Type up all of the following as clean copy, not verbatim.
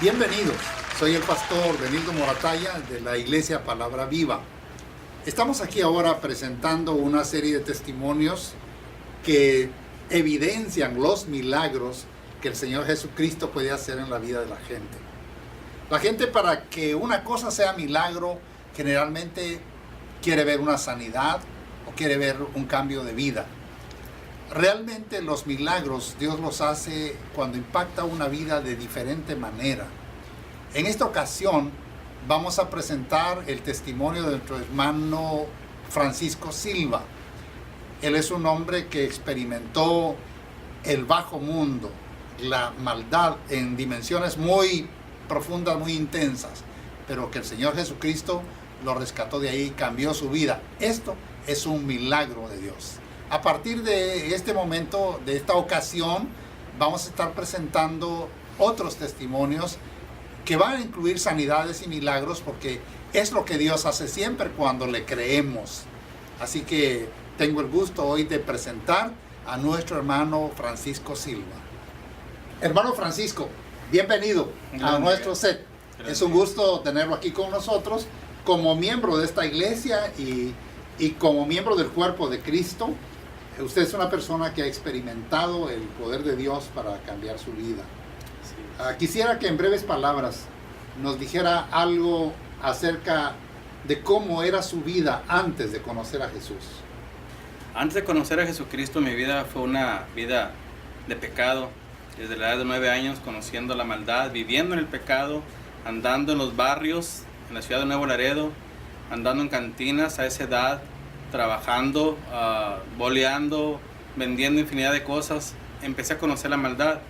Bienvenidos, soy el pastor Benildo Moratalla de la Iglesia Palabra Viva. Estamos aquí ahora presentando una serie de testimonios que evidencian los milagros que el Señor Jesucristo puede hacer en la vida de la gente. La gente, para que una cosa sea milagro, generalmente quiere ver una sanidad o quiere ver un cambio de vida. Realmente los milagros Dios los hace cuando impacta una vida de diferente manera. En esta ocasión vamos a presentar el testimonio de nuestro hermano Francisco Silva. Él es un hombre que experimentó el bajo mundo, la maldad en dimensiones muy profundas, muy intensas, pero que el Señor Jesucristo lo rescató de ahí y cambió su vida. Esto es un milagro de Dios. A partir de este momento, de esta ocasión, vamos a estar presentando otros testimonios que van a incluir sanidades y milagros, porque es lo que Dios hace siempre cuando le creemos. Así que tengo el gusto hoy de presentar a nuestro hermano Francisco Silva. Hermano Francisco, bienvenido a nuestro set. Gracias. Es un gusto tenerlo aquí con nosotros como miembro de esta iglesia y como miembro del cuerpo de Cristo. Usted es una persona que ha experimentado el poder de Dios para cambiar su vida. Sí. Quisiera que en breves palabras nos dijera algo acerca de cómo era su vida antes de conocer a Jesús. Antes de conocer a Jesucristo, mi vida fue una vida de pecado. Desde la edad de 9 años, conociendo la maldad, viviendo en el pecado, andando en los barrios, en la ciudad de Nuevo Laredo, andando en cantinas a esa edad, trabajando, boleando, vendiendo infinidad de cosas. Empecé a conocer la maldad.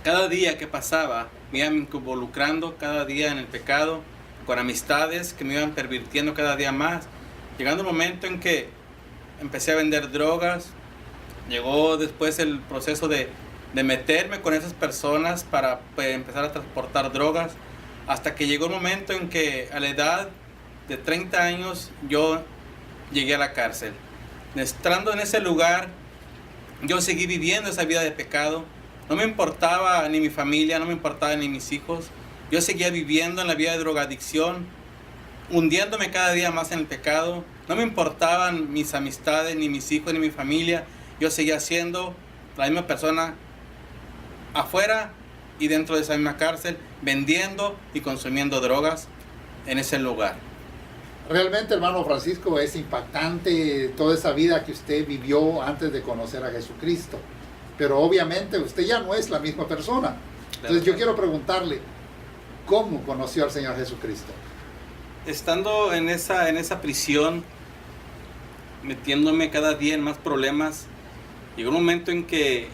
Cada día que pasaba me iba involucrando cada día en el pecado, con amistades que me iban pervirtiendo cada día más. Llegando un momento en que empecé a vender drogas, llegó después el proceso de meterme con esas personas para empezar a transportar drogas, hasta que llegó un momento en que a la edad de 30 años yo llegué a la cárcel. Estando en ese lugar, yo seguí viviendo esa vida de pecado. No me importaba ni mi familia, no me importaba ni mis hijos. Yo seguía viviendo en la vida de drogadicción, hundiéndome cada día más en el pecado. No me importaban mis amistades, ni mis hijos, ni mi familia. Yo seguía siendo la misma persona afuera y dentro de esa misma cárcel, vendiendo y consumiendo drogas en ese lugar. Realmente, hermano Francisco, es impactante toda esa vida que usted vivió antes de conocer a Jesucristo. Pero obviamente usted ya no es la misma persona. Entonces yo quiero preguntarle, ¿cómo conoció al Señor Jesucristo? Estando en esa prisión, metiéndome cada día en más problemas, llegó un momento en que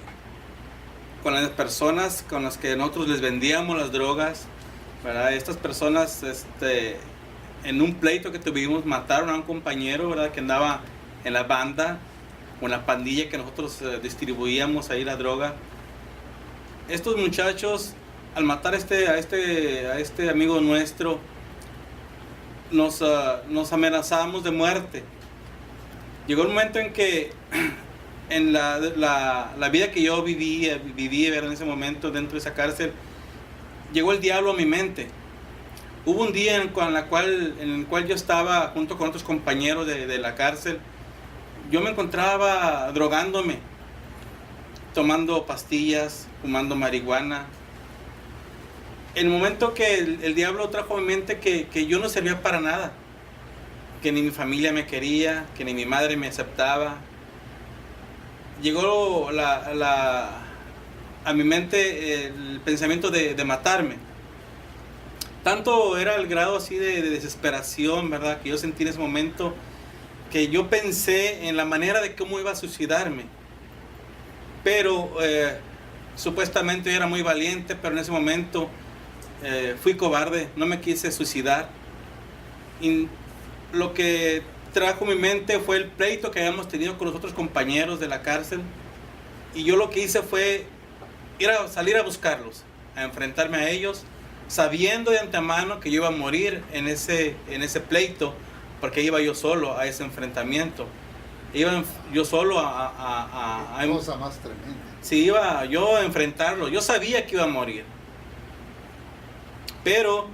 con las personas con las que nosotros les vendíamos las drogas, ¿verdad? Estas personas, en un pleito que tuvimos, mataron a un compañero, ¿verdad?, que andaba en la banda o en la pandilla que nosotros distribuíamos ahí la droga. Estos muchachos, al matar a este amigo nuestro, nos amenazamos de muerte. Llegó un momento en que en la vida que yo viví en ese momento dentro de esa cárcel, llegó el diablo a mi mente. Hubo un día en el cual yo estaba junto con otros compañeros de la cárcel. Yo me encontraba drogándome, tomando pastillas, fumando marihuana. En el momento que el diablo trajo a mi mente que yo no servía para nada, que ni mi familia me quería, que ni mi madre me aceptaba, llegó a mi mente el pensamiento de matarme. Tanto era el grado así de desesperación, ¿verdad?, que yo sentí en ese momento, que yo pensé en la manera de cómo iba a suicidarme. Pero supuestamente yo era muy valiente, pero en ese momento fui cobarde, no me quise suicidar. Y lo que trajo mi mente fue el pleito que habíamos tenido con los otros compañeros de la cárcel. Y yo lo que hice fue salir a buscarlos, a enfrentarme a ellos, sabiendo de antemano que yo iba a morir en ese pleito, porque iba yo solo a ese enfrentamiento. Iba yo solo a cosa más tremenda. Sí, iba yo a enfrentarlo. Yo sabía que iba a morir. Pero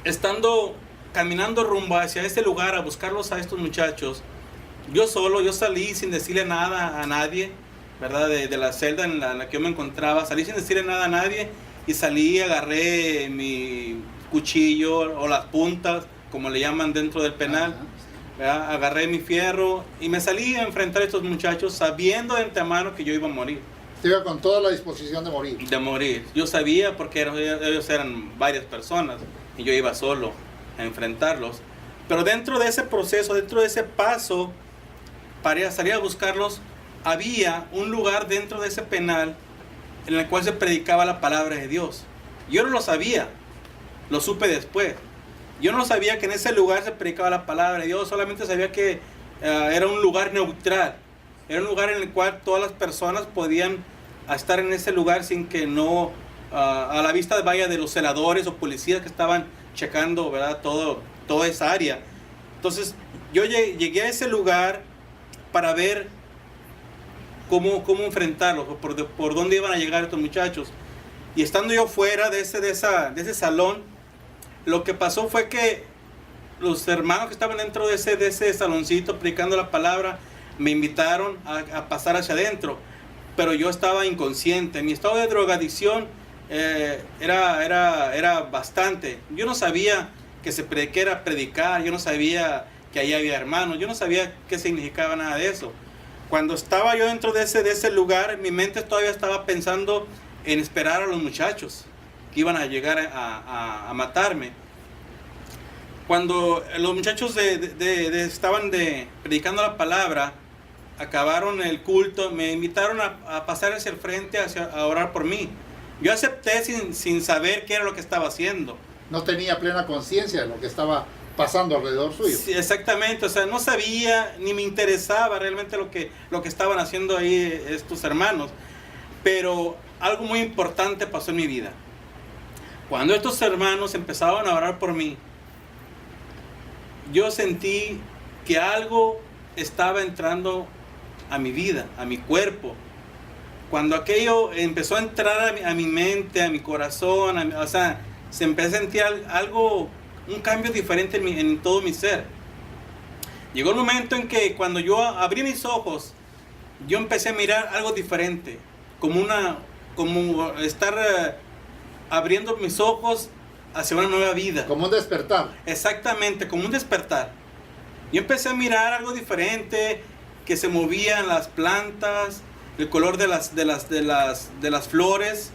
estando caminando rumbo hacia ese lugar a buscarlos a estos muchachos, yo salí sin decirle nada a nadie, ¿verdad? De la celda en la que yo me encontraba, salí sin decirle nada a nadie y salí, agarré mi cuchillo o las puntas, como le llaman dentro del penal, ¿verdad? Agarré mi fierro y me salí a enfrentar a estos muchachos sabiendo de antemano que yo iba a morir. Te iba con toda la disposición de morir. De morir. Yo sabía porque ellos eran varias personas y yo iba solo a enfrentarlos. Pero dentro de ese proceso, dentro de ese paso para salir a buscarlos, había un lugar dentro de ese penal en el cual se predicaba la palabra de Dios. Yo no lo sabía, lo supe después. Yo no sabía que en ese lugar se predicaba la palabra de Dios, solamente sabía que era un lugar neutral. Era un lugar en el cual todas las personas podían estar en ese lugar sin que no, a la vista vaya de los celadores o policías que estaban checando, ¿verdad? Toda esa área. Entonces yo llegué a ese lugar para ver cómo enfrentarlos, por dónde iban a llegar estos muchachos. Y estando yo fuera de ese salón, lo que pasó fue que los hermanos que estaban dentro de ese saloncito predicando la palabra me invitaron a pasar hacia adentro, pero yo estaba inconsciente. Mi estado de drogadicción era bastante. Yo no sabía que qué era predicar, yo no sabía que ahí había hermanos, yo no sabía qué significaba nada de eso. Cuando estaba yo dentro de ese lugar, mi mente todavía estaba pensando en esperar a los muchachos que iban a llegar a matarme. Cuando los muchachos estaban predicando la palabra, acabaron el culto, me invitaron a pasar hacia el frente a orar por mí. Yo acepté sin saber qué era lo que estaba haciendo. No tenía plena conciencia de lo que estaba pasando alrededor suyo. Sí, exactamente, o sea, no sabía ni me interesaba realmente lo que estaban haciendo ahí estos hermanos. Pero algo muy importante pasó en mi vida. Cuando estos hermanos empezaron a orar por mí, yo sentí que algo estaba entrando a mi vida, a mi cuerpo. Cuando aquello empezó a entrar a mi mente, a mi corazón, o sea, se empezó a sentir algo, un cambio diferente en todo mi ser. Llegó el momento en que cuando yo abrí mis ojos, yo empecé a mirar algo diferente, como estar abriendo mis ojos hacia una nueva vida. Como un despertar. Exactamente, como un despertar. Yo empecé a mirar algo diferente, que se movían las plantas, el color de las flores.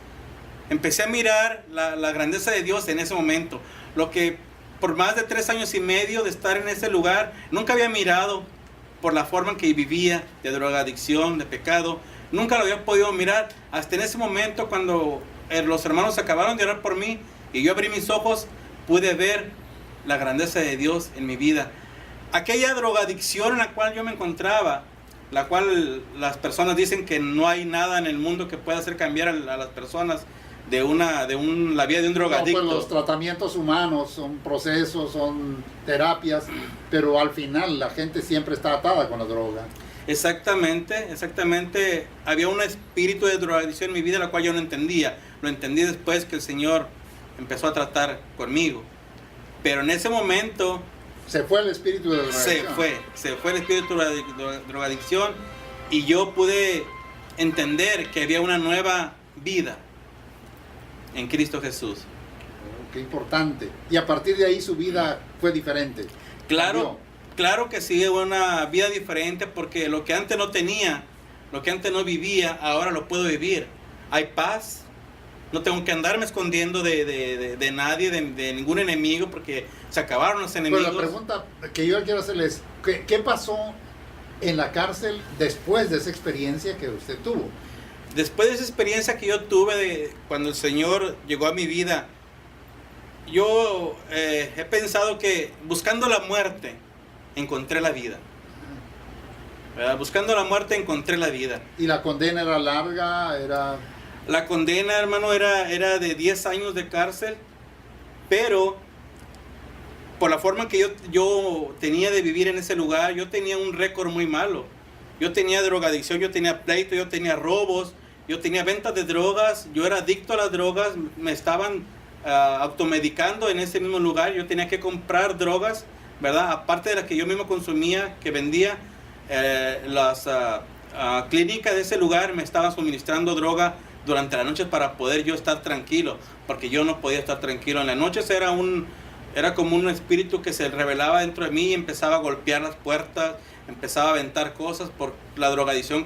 Empecé a mirar la grandeza de Dios en ese momento. Lo que por más de 3 años y medio de estar en ese lugar, nunca había mirado por la forma en que vivía, de drogadicción, de pecado. Nunca lo había podido mirar hasta en ese momento cuando los hermanos acabaron de orar por mí y yo abrí mis ojos, pude ver la grandeza de Dios en mi vida. Aquella drogadicción en la cual yo me encontraba, la cual las personas dicen que no hay nada en el mundo que pueda hacer cambiar a las personas de la vida de un drogadicto. No, pues los tratamientos humanos son procesos, son terapias, pero al final la gente siempre está atada con la droga. Exactamente. Había un espíritu de drogadicción en mi vida, la cual yo no entendía. Lo entendí después que el Señor empezó a tratar conmigo. Pero en ese momento se fue el espíritu de drogadicción. Se fue el espíritu de drogadicción y yo pude entender que había una nueva vida en Cristo Jesús. Oh, qué importante. Y a partir de ahí su vida fue diferente. Claro que sí, una vida diferente, porque lo que antes no tenía, lo que antes no vivía, ahora lo puedo vivir. Hay paz, no tengo que andarme escondiendo de nadie, de ningún enemigo, porque se acabaron los enemigos. Pero la pregunta que yo quiero hacerles, ¿qué pasó en la cárcel después de esa experiencia que usted tuvo? Después de esa experiencia que yo tuve cuando el Señor llegó a mi vida, yo he pensado que buscando la muerte encontré la vida. ¿Verdad? Buscando la muerte encontré la vida. ¿Y la condena era larga? La condena, hermano, era de 10 años de cárcel, pero por la forma que yo tenía de vivir en ese lugar, yo tenía un récord muy malo. Yo tenía drogadicción, yo tenía pleito, yo tenía robos, yo tenía ventas de drogas, yo era adicto a las drogas, me estaban automedicando en ese mismo lugar. Yo tenía que comprar drogas, ¿verdad? Aparte de las que yo mismo consumía, que vendía, las clínicas de ese lugar me estaban suministrando droga durante las noches para poder yo estar tranquilo, porque yo no podía estar tranquilo. En las noches era como un espíritu que se revelaba dentro de mí y empezaba a golpear las puertas, empezaba a aventar cosas por la drogadicción